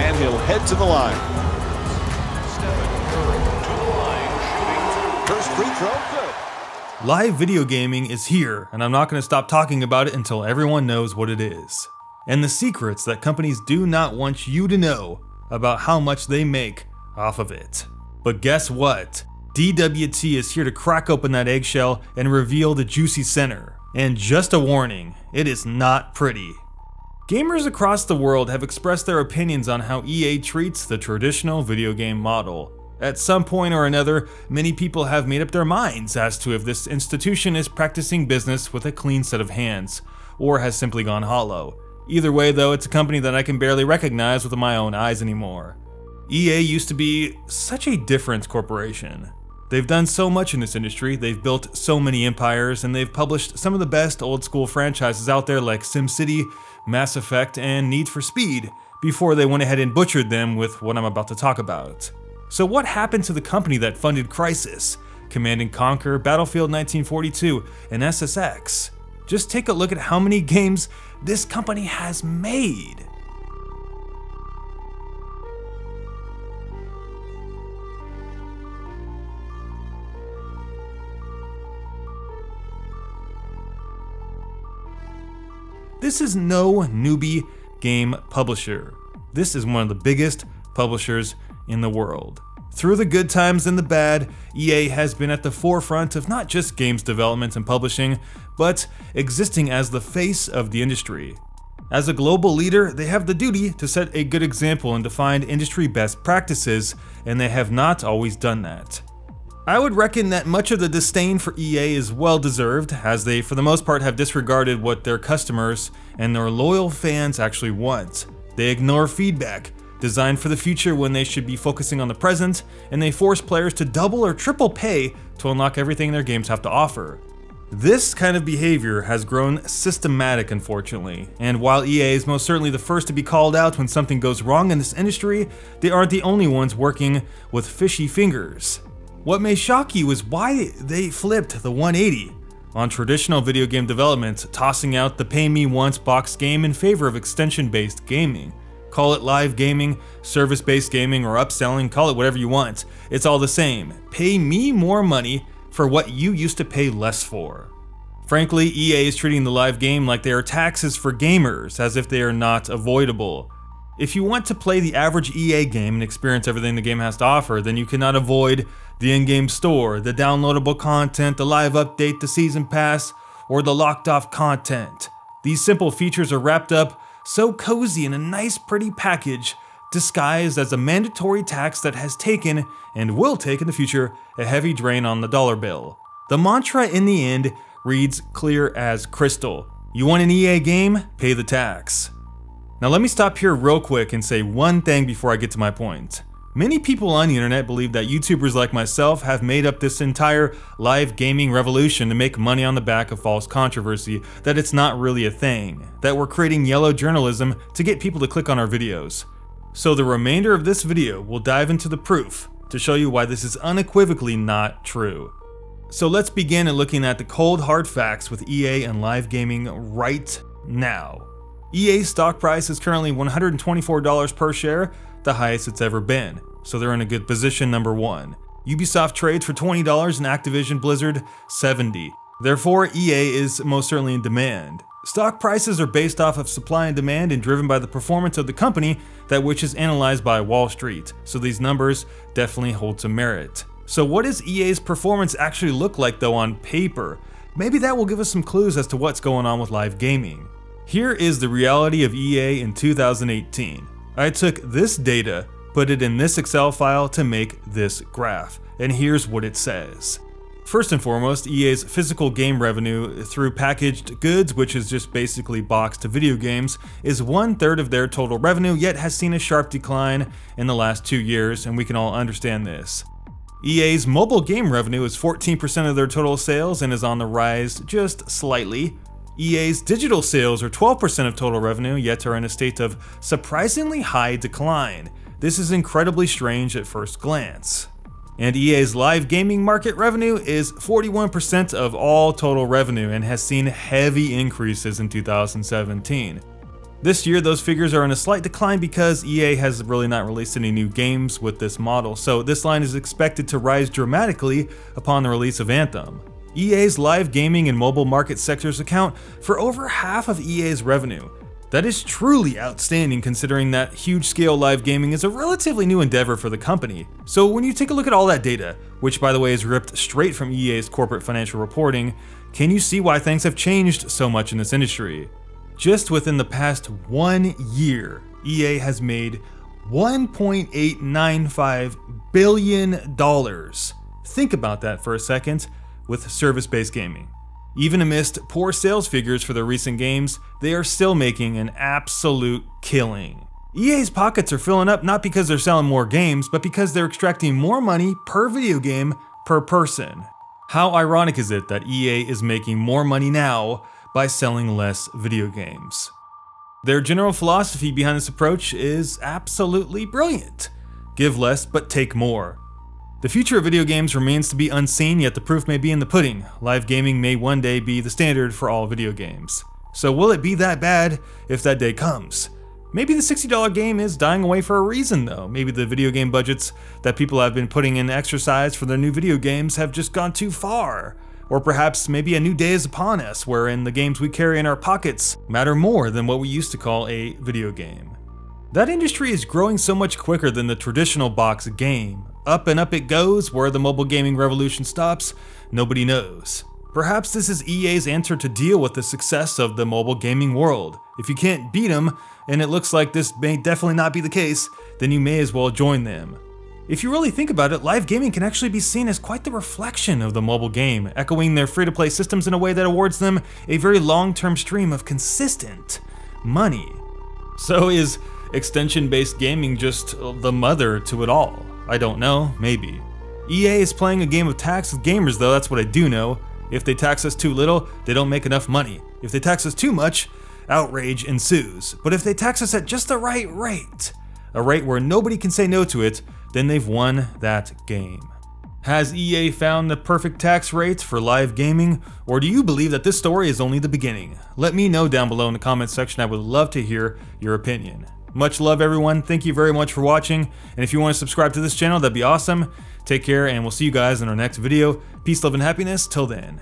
and he'll head to the line. First free throw, good. Live video gaming is here, and I'm not going to stop talking about it until everyone knows what it is. And the secrets that companies do not want you to know about how much they make off of it. But guess what? DWT is here to crack open that eggshell and reveal the juicy center. And just a warning, it is not pretty. Gamers across the world have expressed their opinions on how EA treats the traditional video game model. At some point or another, many people have made up their minds as to if this institution is practicing business with a clean set of hands, or has simply gone hollow. Either way though, it's a company that I can barely recognize with my own eyes anymore. EA used to be such a different corporation. They've done so much in this industry, they've built so many empires, and they've published some of the best old school franchises out there like SimCity, Mass Effect, and Need for Speed, before they went ahead and butchered them with what I'm about to talk about. So what happened to the company that funded Crysis, Command & Conquer, Battlefield 1942, and SSX? Just take a look at how many games this company has made. This is no newbie game publisher. This is one of the biggest publishers in the world. Through the good times and the bad, EA has been at the forefront of not just games development and publishing, but existing as the face of the industry. As a global leader, they have the duty to set a good example and define industry best practices, and they have not always done that. I would reckon that much of the disdain for EA is well deserved, as they for the most part have disregarded what their customers and their loyal fans actually want. They ignore feedback designed for the future when they should be focusing on the present, and they force players to double or triple pay to unlock everything their games have to offer. This kind of behavior has grown systematic, unfortunately, and while EA is most certainly the first to be called out when something goes wrong in this industry, they aren't the only ones working with fishy fingers. What may shock you is why they flipped the 180 on traditional video game development, tossing out the pay me once box game in favor of extension-based gaming. Call it live gaming, service-based gaming, or upselling, call it whatever you want. It's all the same. Pay me more money for what you used to pay less for. Frankly, EA is treating the live game like they are taxes for gamers, as if they are not avoidable. If you want to play the average EA game and experience everything the game has to offer, then you cannot avoid the in-game store, the downloadable content, the live update, the season pass, or the locked-off content. These simple features are wrapped up so cozy in a nice pretty package, disguised as a mandatory tax that has taken, and will take in the future, a heavy drain on the dollar bill. The mantra in the end reads clear as crystal. You want an EA game? Pay the tax. Now let me stop here real quick and say one thing before I get to my point. Many people on the internet believe that YouTubers like myself have made up this entire live gaming revolution to make money on the back of false controversy, that it's not really a thing, that we're creating yellow journalism to get people to click on our videos. So the remainder of this video will dive into the proof to show you why this is unequivocally not true. So let's begin at looking at the cold hard facts with EA and live gaming right now. EA's stock price is currently $124 per share, the highest it's ever been, so they're in a good position, number one. Ubisoft trades for $20 and Activision Blizzard $70. Therefore, EA is most certainly in demand. Stock prices are based off of supply and demand and driven by the performance of the company, that which is analyzed by Wall Street, so these numbers definitely hold some merit. So what does EA's performance actually look like though on paper? Maybe that will give us some clues as to what's going on with live gaming. Here is the reality of EA in 2018. I took this data, put it in this Excel file to make this graph, and here's what it says. First and foremost, EA's physical game revenue through packaged goods, which is just basically boxed video games, is 1/3 of their total revenue, yet has seen a sharp decline in the last 2 years, and we can all understand this. EA's mobile game revenue is 14% of their total sales and is on the rise just slightly. EA's digital sales are 12% of total revenue, yet are in a state of surprisingly high decline. This is incredibly strange at first glance. And EA's live gaming market revenue is 41% of all total revenue and has seen heavy increases in 2017. This year, those figures are in a slight decline because EA has really not released any new games with this model, so this line is expected to rise dramatically upon the release of Anthem. EA's live gaming and mobile market sectors account for over half of EA's revenue. That is truly outstanding considering that huge-scale live gaming is a relatively new endeavor for the company. So when you take a look at all that data, which by the way is ripped straight from EA's corporate financial reporting, can you see why things have changed so much in this industry? Just within the past 1 year, EA has made $1.895 billion. Think about that for a second with service-based gaming. Even amidst poor sales figures for their recent games, they are still making an absolute killing. EA's pockets are filling up not because they're selling more games, but because they're extracting more money per video game per person. How ironic is it that EA is making more money now by selling less video games? Their general philosophy behind this approach is absolutely brilliant. Give less but take more. The future of video games remains to be unseen, yet the proof may be in the pudding. Live gaming may one day be the standard for all video games. So will it be that bad if that day comes? Maybe the $60 game is dying away for a reason though. Maybe the video game budgets that people have been putting in exercise for their new video games have just gone too far. Or perhaps maybe a new day is upon us, wherein the games we carry in our pockets matter more than what we used to call a video game. That industry is growing so much quicker than the traditional box game. Up and up it goes, where the mobile gaming revolution stops, nobody knows. Perhaps this is EA's answer to deal with the success of the mobile gaming world. If you can't beat them, and it looks like this may definitely not be the case, then you may as well join them. If you really think about it, live gaming can actually be seen as quite the reflection of the mobile game, echoing their free-to-play systems in a way that awards them a very long-term stream of consistent money. So is extension-based gaming just the mother to it all? I don't know, maybe. EA is playing a game of tax with gamers though, that's what I do know. If they tax us too little, they don't make enough money. If they tax us too much, outrage ensues. But if they tax us at just the right rate, a rate where nobody can say no to it, then they've won that game. Has EA found the perfect tax rates for live gaming, or do you believe that this story is only the beginning? Let me know down below in the comments section, I would love to hear your opinion. Much love everyone, thank you very much for watching, and if you want to subscribe to this channel, that'd be awesome. Take care, and we'll see you guys in our next video. Peace, love, and happiness, till then.